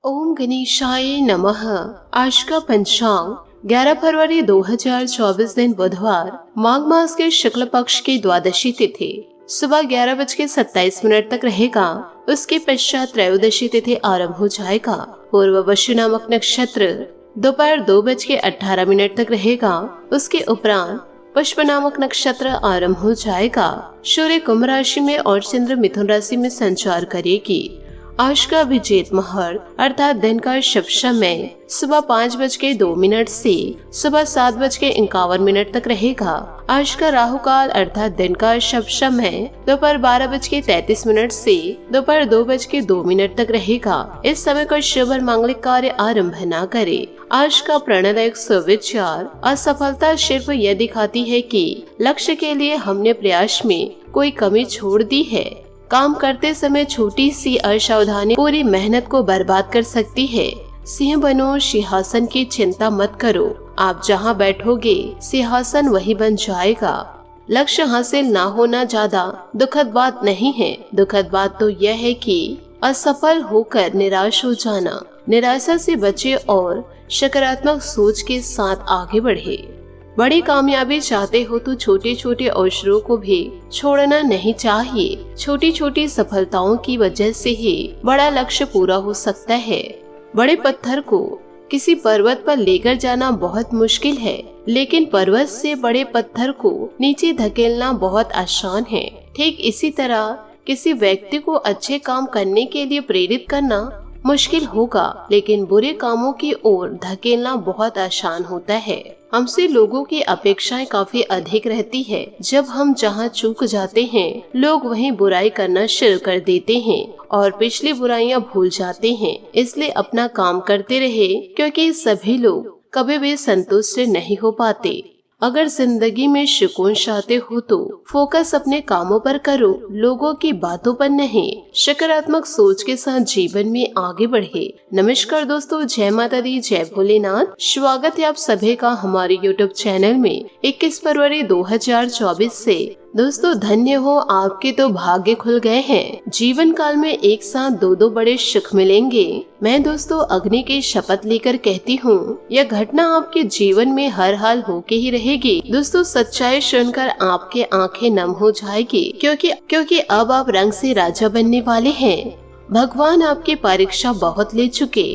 ओम गणेशाय नमः। आज का पंचांग 11 फरवरी 2024 दिन बुधवार, माघ मास के शुक्ल पक्ष की द्वादशी तिथि सुबह 11:27 तक रहेगा। उसके पश्चात त्रयोदशी तिथि आरंभ हो जाएगा। पूर्ववशु नामक नक्षत्र दोपहर 2:18 तक रहेगा। उसके उपरांत पुष्प नामक नक्षत्र आरंभ हो जाएगा। सूर्य कुंभ राशि में और चंद्र मिथुन राशि में संचार करेगी। आज का अभिजीत मुहूर्त अर्थात दिन का शुभ समय सुबह 5:02 से सुबह 7:51 तक रहेगा। आज का राहु काल अर्थात दिन का शुभ समय दोपहर 12:33 से दोपहर 2:02 तक रहेगा। इस समय कोई शुभ और मांगलिक कार्य आरंभ न करे। आज का प्रणदायक सुविचार असफलता सिर्फ यह दिखाती है कि लक्ष्य के लिए हमने प्रयास में कोई कमी छोड़ दी है। काम करते समय छोटी सी असावधानी पूरी मेहनत को बर्बाद कर सकती है। सिंह बनो, सिंहासन की चिंता मत करो। आप जहां बैठोगे सिंहासन वही बन जाएगा। लक्ष्य हासिल ना होना ज्यादा दुखद बात नहीं है। दुखद बात तो यह है कि असफल होकर निराश हो जाना। निराशा से बचे और सकारात्मक सोच के साथ आगे बढ़े। बड़ी कामयाबी चाहते हो तो छोटे छोटे अवसरों को भी छोड़ना नहीं चाहिए। छोटी छोटी सफलताओं की वजह से ही बड़ा लक्ष्य पूरा हो सकता है। बड़े पत्थर को किसी पर्वत पर लेकर जाना बहुत मुश्किल है, लेकिन पर्वत से बड़े पत्थर को नीचे धकेलना बहुत आसान है। ठीक इसी तरह किसी व्यक्ति को अच्छे काम करने के लिए प्रेरित करना मुश्किल होगा, लेकिन बुरे कामों की ओर धकेलना बहुत आसान होता है। हमसे लोगों की अपेक्षाएं काफी अधिक रहती है। जब हम जहां चूक जाते हैं, लोग वहीं बुराई करना शुरू कर देते हैं और पिछली बुराइयां भूल जाते हैं। इसलिए अपना काम करते रहे, क्योंकि सभी लोग कभी भी संतुष्ट नहीं हो पाते। अगर जिंदगी में सुकून चाहते हो तो फोकस अपने कामों पर करो, लोगों की बातों पर नहीं। सकारात्मक सोच के साथ जीवन में आगे बढ़े। नमस्कार दोस्तों, जय माता दी, जय भोलेनाथ। स्वागत है आप सभी का हमारे YouTube चैनल में। 21 फरवरी 2024 से दोस्तों धन्य हो, आपके तो भाग्य खुल गए हैं। जीवन काल में एक साथ दो बड़े सुख मिलेंगे। मैं दोस्तों अग्नि की शपथ लेकर कहती हूँ, यह घटना आपके जीवन में हर हाल होके ही रहेगी। दोस्तों सच्चाई सुनकर आपके आंखें नम हो जाएगी, क्योंकि अब आप रंग से राजा बनने वाले हैं। भगवान आपकी परीक्षा बहुत ले चुके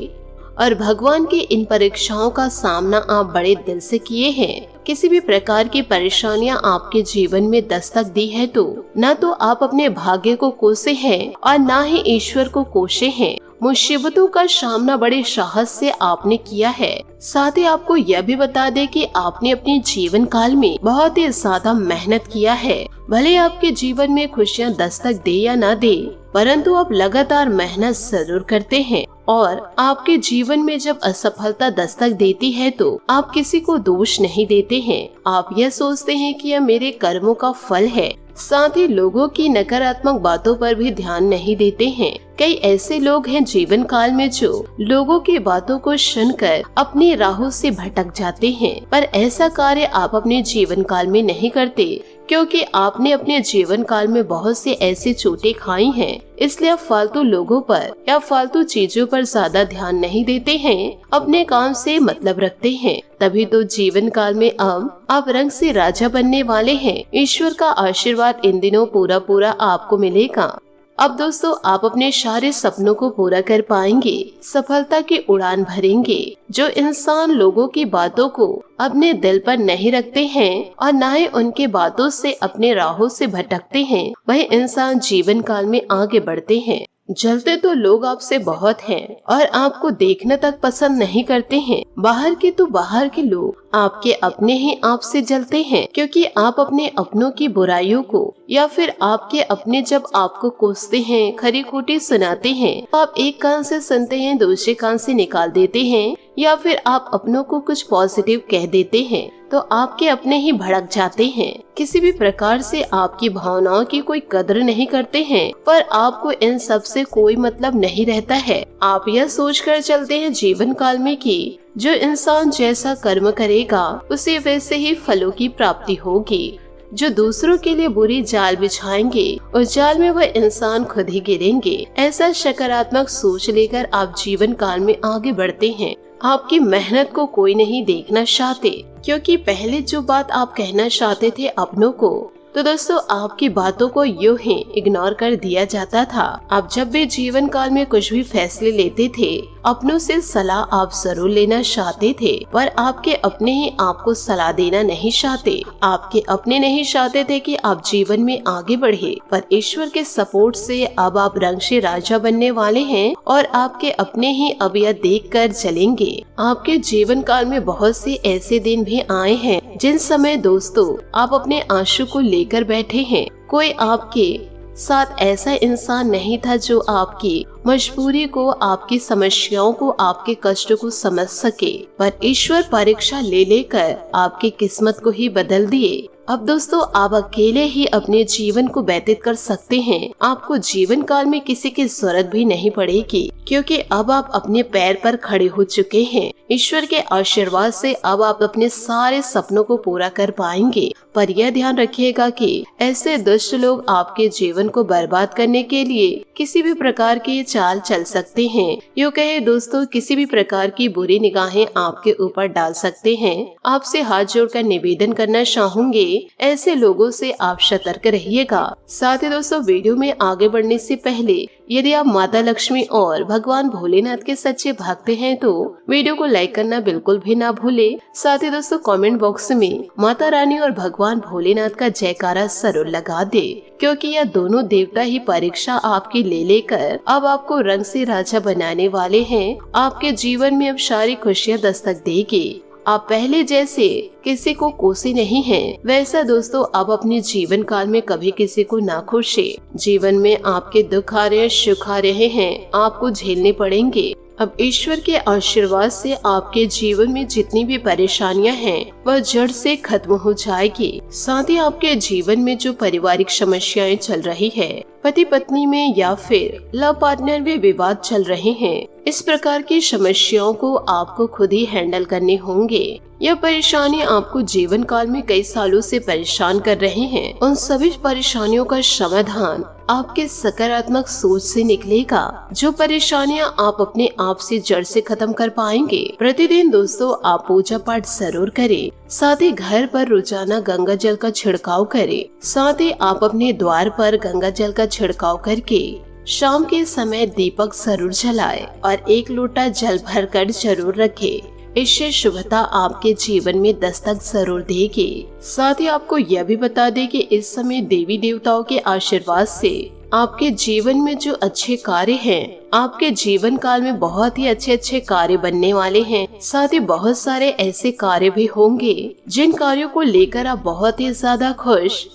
और भगवान की इन परीक्षाओं का सामना आप बड़े दिल से किए हैं। किसी भी प्रकार की परेशानियां आपके जीवन में दस्तक दी है तो न तो आप अपने भाग्य को कोसे हैं और न ही ईश्वर को कोसे हैं। मुसीबतों का सामना बड़े साहस से आपने किया है। साथ ही आपको यह भी बता दें कि आपने अपने जीवन काल में बहुत ही ज्यादा मेहनत किया है। भले आपके जीवन में खुशियां दस्तक दे या न दे, परंतु आप लगातार मेहनत जरूर करते हैं। और आपके जीवन में जब असफलता दस्तक देती है तो आप किसी को दोष नहीं देते हैं। आप यह सोचते हैं कि यह मेरे कर्मों का फल है। साथ ही लोगों की नकारात्मक बातों पर भी ध्यान नहीं देते हैं। कई ऐसे लोग हैं जीवन काल में जो लोगों की बातों को सुनकर अपनी राहों से भटक जाते हैं, पर ऐसा कार्य आप अपने जीवन काल में नहीं करते, क्योंकि आपने अपने जीवन काल में बहुत से ऐसे चोटें खाई हैं। इसलिए आप फालतू लोगों पर या फालतू चीजों पर ज्यादा ध्यान नहीं देते हैं, अपने काम से मतलब रखते हैं। तभी तो जीवन काल में अब आप रंग से राजा बनने वाले हैं। ईश्वर का आशीर्वाद इन दिनों पूरा पूरा आपको मिलेगा। अब दोस्तों आप अपने सारे सपनों को पूरा कर पाएंगे, सफलता की उड़ान भरेंगे। जो इंसान लोगों की बातों को अपने दिल पर नहीं रखते हैं और न ही उनके बातों से अपने राहों से भटकते हैं, वही इंसान जीवन काल में आगे बढ़ते हैं। जलते तो लोग आपसे बहुत हैं और आपको देखने तक पसंद नहीं करते हैं। बाहर के तो बाहर के लोग आपके अपने ही आपसे जलते हैं, क्योंकि आप अपने अपनों की बुराइयों को या फिर आपके अपने जब आपको कोसते हैं, खरी खोटी सुनाते हैं, तो आप एक कान से सुनते हैं दूसरे कान से निकाल देते हैं, या फिर आप अपनों को कुछ पॉजिटिव कह देते हैं तो आपके अपने ही भड़क जाते हैं। किसी भी प्रकार से आपकी भावनाओं की कोई कदर नहीं करते हैं, पर आपको इन सब से कोई मतलब नहीं रहता है। आप यह सोचकर चलते हैं जीवन काल में कि जो इंसान जैसा कर्म करेगा उसे वैसे ही फलों की प्राप्ति होगी। जो दूसरों के लिए बुरी जाल बिछाएंगे, उस जाल में वह इंसान खुद ही गिरेंगे। ऐसा सकारात्मक सोच लेकर आप जीवन काल में आगे बढ़ते हैं। आपकी मेहनत को कोई नहीं देखना चाहते, क्योंकि पहले जो बात आप कहना चाहते थे अपनों को, तो दोस्तों आपकी बातों को यूं ही इग्नोर कर दिया जाता था। आप जब भी जीवन काल में कुछ भी फैसले लेते थे, अपनों से सलाह आप जरूर लेना चाहते थे, पर आपके अपने ही आपको सलाह देना नहीं चाहते। आपके अपने नहीं चाहते थे कि आप जीवन में आगे बढ़े, पर ईश्वर के सपोर्ट से अब आप रंग से राजा बनने वाले हैं और आपके अपने ही अब यह देख कर चलेंगे। आपके जीवन काल में बहुत से ऐसे दिन भी आए हैं जिन समय दोस्तों आप अपने आंसू को लेकर बैठे हैं। कोई आपके साथ ऐसा इंसान नहीं था जो आपकी मजबूरी को, आपकी समस्याओं को, आपके कष्टों को समझ सके, पर ईश्वर परीक्षा ले लेकर आपकी किस्मत को ही बदल दिए। अब दोस्तों आप अकेले ही अपने जीवन को व्यतीत कर सकते हैं। आपको जीवन काल में किसी की जरूरत भी नहीं पड़ेगी, क्योंकि अब आप अपने पैर पर खड़े हो चुके हैं। ईश्वर के आशीर्वाद से अब आप अपने सारे सपनों को पूरा कर पाएंगे। पर यह ध्यान रखिएगा कि ऐसे दुष्ट लोग आपके जीवन को बर्बाद करने के लिए किसी भी प्रकार की चाल चल सकते हैं। यूँ कहे दोस्तों, किसी भी प्रकार की बुरी निगाहें आपके ऊपर डाल सकते हैं। आपसे हाथ जोड़कर निवेदन करना चाहूंगे, ऐसे लोगों से आप सतर्क रहिएगा। साथ ही दोस्तों वीडियो में आगे बढ़ने से पहले यदि आप माता लक्ष्मी और भगवान भोलेनाथ के सच्चे भक्त हैं तो वीडियो को लाइक करना बिल्कुल भी ना भूले। साथ ही दोस्तों कमेंट बॉक्स में माता रानी और भगवान भोलेनाथ का जयकारा जरूर लगा दे, क्योंकि यह दोनों देवता ही परीक्षा आपकी ले लेकर अब आपको रंग से राजा बनाने वाले हैं। आपके जीवन में अब सारी खुशियाँ दस्तक देगी। आप पहले जैसे किसी को कोसे नहीं हैं, वैसा दोस्तों अब अपने जीवन काल में कभी किसी को ना कोसे। जीवन में आपके दुख आ रहे, सुख आ रहे हैं, आपको झेलने पड़ेंगे। अब ईश्वर के आशीर्वाद से आपके जीवन में जितनी भी परेशानियां हैं वह जड़ से खत्म हो जाएगी। साथ ही आपके जीवन में जो पारिवारिक समस्याएं चल रही है, पति पत्नी में या फिर लव पार्टनर में विवाद चल रहे हैं, इस प्रकार की समस्याओं को आपको खुद ही हैंडल करने होंगे। यह परेशानी आपको जीवन काल में कई सालों से परेशान कर रही हैं। उन सभी परेशानियों का समाधान आपके सकारात्मक सोच से निकलेगा। जो परेशानियां आप अपने आप से जड़ से खत्म कर पाएंगे। प्रतिदिन दोस्तों आप पूजा पाठ जरूर करें। साथ ही घर पर रोजाना गंगा जल का छिड़काव करें। साथ ही आप अपने द्वार पर गंगा जल का छिड़काव करके शाम के समय दीपक जरूर जलाएं और 1 लोटा जल भर कर जरूर रखें। इससे शुभता आपके जीवन में दस्तक जरूर देगी। साथ ही आपको यह भी बता दें कि इस समय देवी देवताओं के आशीर्वाद से आपके जीवन में जो अच्छे कार्य हैं, आपके जीवन काल में बहुत ही अच्छे अच्छे कार्य बनने वाले हैं। साथ ही बहुत सारे ऐसे कार्य भी होंगे जिन कार्यों को लेकर आप बहुत ही ज्यादा खुश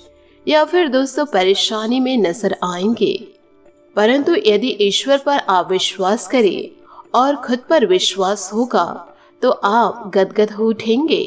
या फिर दोस्तों परेशानी में नजर आएंगे। परंतु यदि ईश्वर पर आप विश्वास करें और खुद पर विश्वास होगा तो आप गदगद हो उठेंगे।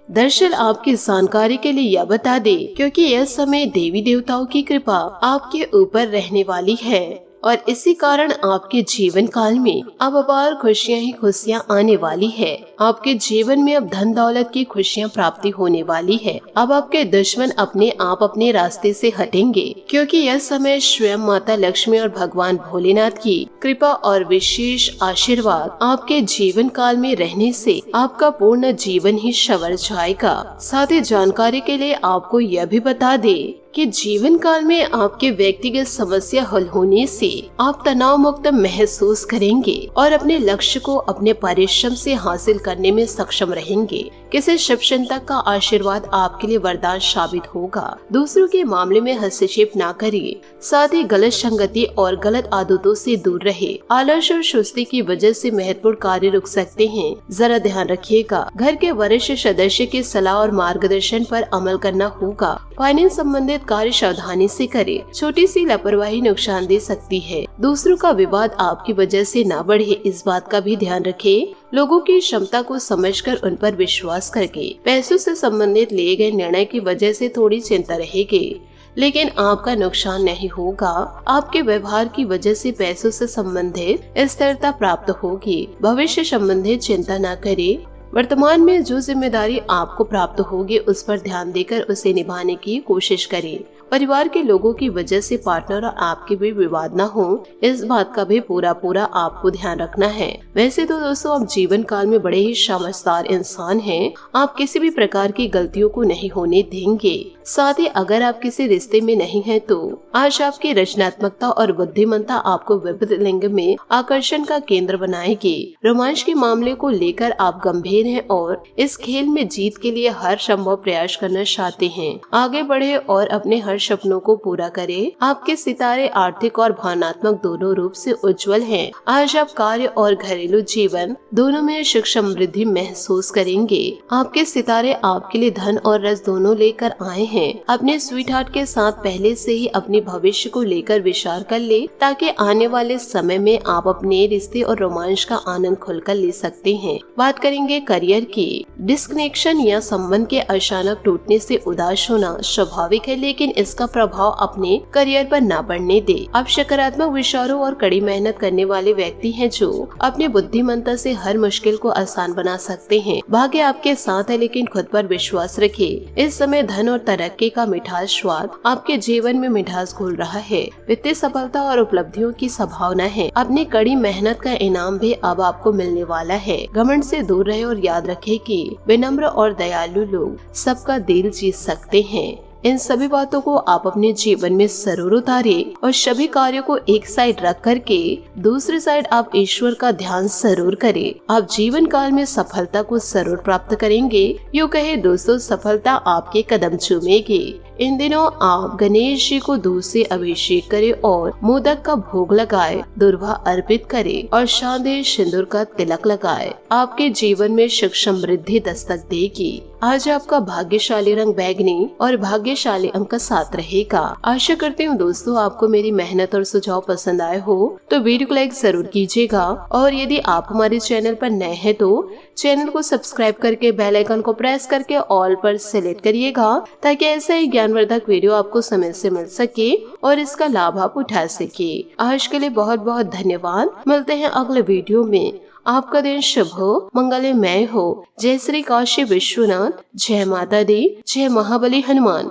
दरअसल आपकी जानकारी के लिए यह बता दे, क्योंकि यह समय देवी देवताओं की कृपा आपके ऊपर रहने वाली है और इसी कारण आपके जीवन काल में अब अपार खुशियां ही खुशियां आने वाली है। आपके जीवन में अब धन दौलत की खुशियां प्राप्ति होने वाली है। अब आपके दुश्मन अपने आप अपने रास्ते से हटेंगे, क्योंकि यह समय स्वयं माता लक्ष्मी और भगवान भोलेनाथ की कृपा और विशेष आशीर्वाद आपके जीवन काल में रहने से आपका पूर्ण जीवन ही संवर जाएगा। साथ ही जानकारी के लिए आपको यह भी बता दे कि जीवन काल में आपके व्यक्तिगत समस्या हल होने से आप तनाव मुक्त महसूस करेंगे और अपने लक्ष्य को अपने परिश्रम से हासिल करने में सक्षम रहेंगे। किसी शुभ चिंतक का आशीर्वाद आपके लिए वरदान साबित होगा। दूसरों के मामले में हस्तक्षेप ना करिए। साथ ही गलत संगति और गलत आदतों से दूर रहे। आलस और सुस्ती की वजह से महत्वपूर्ण कार्य रुक सकते हैं, जरा ध्यान रखिएगा। घर के वरिष्ठ सदस्य की सलाह और मार्गदर्शन पर अमल करना होगा। फाइनेंस संबंधित कार्य सावधानी से करें। छोटी सी लापरवाही नुकसान दे सकती है। दूसरों का विवाद आपकी वजह से ना बढ़े, इस बात का भी ध्यान रखें। लोगों की क्षमता को समझकर उन पर विश्वास करके पैसों से संबंधित लिए गए निर्णय की वजह से थोड़ी चिंता रहेगी, लेकिन आपका नुकसान नहीं होगा। आपके व्यवहार की वजह से पैसों से संबंधित स्थिरता प्राप्त होगी। भविष्य संबंधित चिंता न करें। वर्तमान में जो जिम्मेदारी आपको प्राप्त होगी उस पर ध्यान देकर उसे निभाने की कोशिश करें। परिवार के लोगों की वजह से पार्टनर और आपके भी विवाद न हो, इस बात का भी पूरा आपको ध्यान रखना है। वैसे तो दोस्तों आप जीवन काल में बड़े ही समझदार इंसान हैं। आप किसी भी प्रकार की गलतियों को नहीं होने देंगे। साथ ही अगर आप किसी रिश्ते में नहीं हैं तो आज आपकी रचनात्मकता और बुद्धिमत्ता आपको विविध लिंग में आकर्षण का केंद्र बनाएगी। रोमांच के मामले को लेकर आप गंभीर हैं और इस खेल में जीत के लिए हर संभव प्रयास करना चाहते हैं। आगे बढ़े और अपने हर सपनों को पूरा करें। आपके सितारे आर्थिक और भावनात्मक दोनों रूप से उज्जवल हैं। आज आप कार्य और घरेलू जीवन दोनों में सुख समृद्धि महसूस करेंगे। आपके सितारे आपके लिए धन और रस दोनों लेकर आए हैं। अपने स्वीट हार्ट के साथ पहले से ही अपने भविष्य को लेकर विचार कर ले, ताकि आने वाले समय में आप अपने रिश्ते और रोमांच का आनंद खुलकर ले सकते हैं। बात करेंगे करियर की। डिस्कनेक्शन या संबंध के अचानक टूटने से उदास होना स्वाभाविक है, लेकिन इसका प्रभाव अपने करियर पर न पड़ने दे। आप सकारात्मक विचारों और कड़ी मेहनत करने वाले व्यक्ति हैं जो अपनी बुद्धिमत्ता से हर मुश्किल को आसान बना सकते हैं। भाग्य आपके साथ है, लेकिन खुद पर विश्वास रखिए। इस समय धन और तरक्की का मिठास स्वाद आपके जीवन में मिठास घोल रहा है। वित्तीय सफलता और उपलब्धियों की संभावना है। अपनी कड़ी मेहनत का इनाम भी अब आपको मिलने वाला है। घमंड से दूर रहे और याद रखें कि विनम्र और दयालु लोग सबका दिल जीत सकते हैं। इन सभी बातों को आप अपने जीवन में जरूर उतारें और सभी कार्यों को एक साइड रख करके दूसरी साइड आप ईश्वर का ध्यान जरूर करें। आप जीवन काल में सफलता को जरूर प्राप्त करेंगे। यूँ कहे दोस्तों, सफलता आपके कदम चूमेगी। इन दिनों आप गणेश जी को दूध से अभिषेक करें और मोदक का भोग लगाए, दुर्वा अर्पित करें और शांति सिंदूर का तिलक लगाए। आपके जीवन में सुख समृद्धि दस्तक देगी। आज आपका भाग्यशाली रंग बैंगनी और भाग्यशाली अंक 7 रहेगा। आशा करती हूँ दोस्तों आपको मेरी मेहनत और सुझाव पसंद आए हो तो वीडियो को लाइक जरूर कीजिएगा, और यदि आप हमारे चैनल पर नए हैं तो चैनल को सब्सक्राइब करके बेल आइकन को प्रेस करके ऑल पर सेलेक्ट करिएगा, ताकि ऐसा ही ज्ञानवर्धक वीडियो आपको समय से मिल सके और इसका लाभ आप उठा सके। आज के लिए बहुत बहुत धन्यवाद। मिलते हैं अगले वीडियो में। आपका दिन शुभ हो, मंगलमय हो। जय श्री काशी विश्वनाथ, जय माता दी, जय महाबली हनुमान।